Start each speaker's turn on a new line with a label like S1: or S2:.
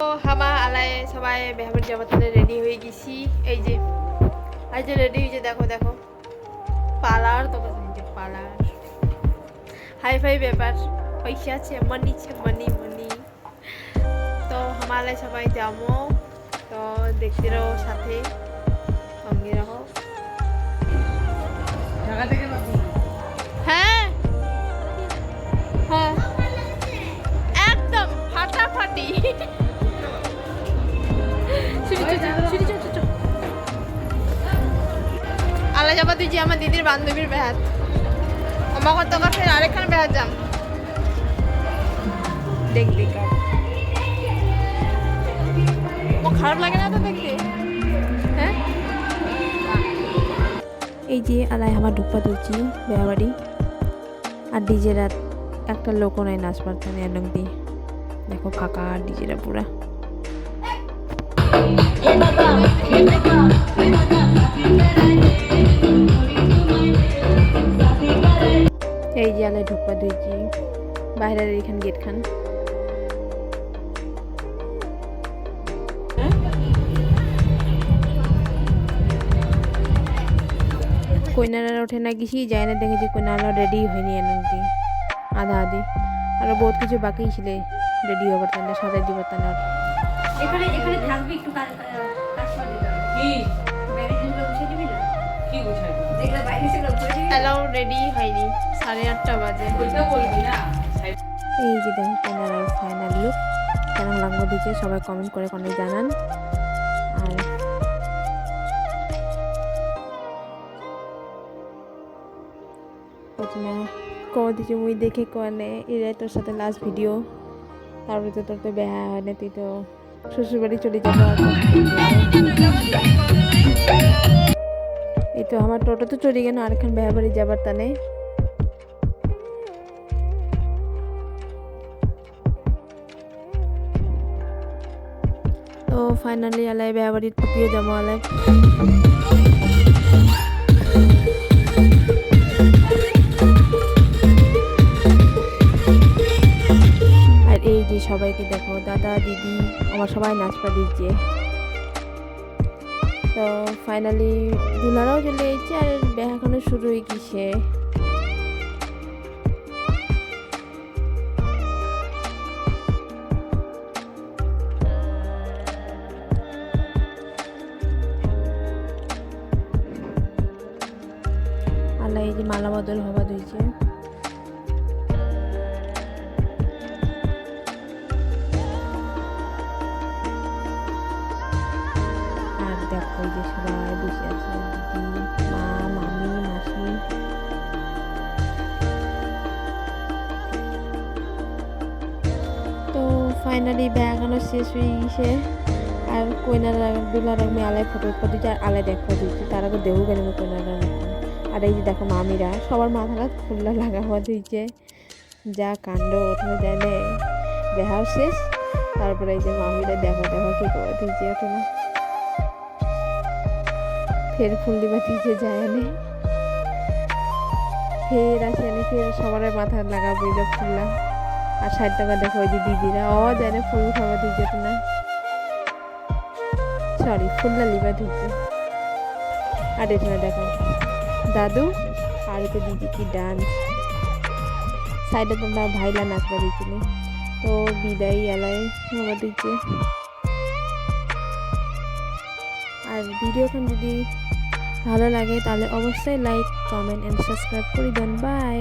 S1: তো হামা আলাই সবাই বেহাবার যাবার তাহলে রেডি হয়ে গেছি। এই যে রেডি হয়েছে, দেখো দেখো পার্লার তো পার্লার হাই ফাই ব্যাপার, পয়সা আছে, মানি আছে, মানি মানি। তো হামালাই সবাই যাবো, তো দেখতে রহো, সাথে সঙ্গে রহো। হ্যাঁ হ্যাঁ একদম ফাটাফাটি। আলা যাবা তুই যে আমার দিদির বান্ধবীর বেহাত আমার কত কাছে আরেকখানে বেহাত যাম দেখ দেখ খারাপ লাগে না তো দেখতে? হ্যাঁ
S2: এই যে আলাই আমার ঢুকপা তুলছি বেহাবাড়ি, আর ডিজে রাত একটা লোকও নাই নাচ পারছে না এনক দিয়ে। দেখো ফাঁকা ডিজেরা পুরা। এই যে আলাই ঢুকপা ধুইছি বাইরের এইখান গেট খান। কইনারা ওঠে না গেছি যায় না, দেখেছি কইনারা রেডি হয়নি এনক দিয়ে আধা আধি, আরো বহুত কিছু বাকি ছিল রেডি হবার তাহলে সাজাই দিবার তাহলে।
S3: এখানে এখানে থাকবি একটু কাজ করে দিতে হবে। কি ব্যারিকেডগুলো বসে দিবি না? কি বসাই দিবি? যেগুলো বাইরে সেগুলো বসে দিবি।
S1: এলাও রেডি হয়নি, 8:30 বাজে।
S3: ওইটা বলবি না।
S2: এই যে দেখো কইনারার ফাইনাল লুক কেমন লাগলো দিচ্ছে সবাই কমেন্ট করে অনেক জানান। আর প্রথমে কও দিচ্ছে মুই দেখে কনে এরাই তোর সাথে লাস্ট ভিডিও, তারপরে তো তোর তো বেহা হয় না, তুই তো শ্বশুরবাড়ি চলে যাবো। এই তো আমার টোটো তো চলে গেল, আরেকখান বেহা বাড়ি যাবার তানে। তো ফাইনালি আলাই বেহা বাড়ির টুপিও যাবো আলাই। আর এই যে সবাইকে দেখো দাদা দিদি আমার সবাই নাচপা দিচ্ছে। তো ফাইনালি দুলারাও চলে এসেছে আর বেহা এখনো শুরু হয়ে গেছে। আল্লাহ এই যে মালা বদল হবা দিয়েছে। আর দেখো এই যে সবাই বসে আছে, দিদি মা মামি মাসি। তো ফাইনালি ব্যাগানো শেষ হয়ে গেছে, আর কইনারা দুলার আমি আলাই ফটো দিচ্ছে আর আলাই দেখো দিচ্ছি, তার আগে দেবু কেন কইনারা। আর এই যে দেখো মামিরা সবার মাথাটা ফুল্লা লাগা হওয়া দিচ্ছে, যা কাণ্ড ওঠা যায় না, দেখাও শেষ। তারপরে এই যে মামিরা দেখো দেখো কি করে দিচ্ছে ওঠে না, ফের ফুল দিবা দিচ্ছে যায় না, ফের আসে না, ফের সবার মাথা লাগা বইল ফুল্লা। আর 60 টাকা দেখো ওই যে দিদিরা যায় না ফুল খাওয়া দিচ্ছে না, সরি ফুল্লা লিবা দিচ্ছে। আর এখানে দেখো দাদু আর তো দিদি কি ডান্স, সাইডে তোমরা ভাইলা নাচবা দিচ্ছিল। তো বিদায় এলাই হওয়া দিচ্ছে। আর ভিডিওখান যদি ভালো লাগে তাহলে অবশ্যই লাইক কমেন্ট এন্ড সাবস্ক্রাইব করে দেন। বাই।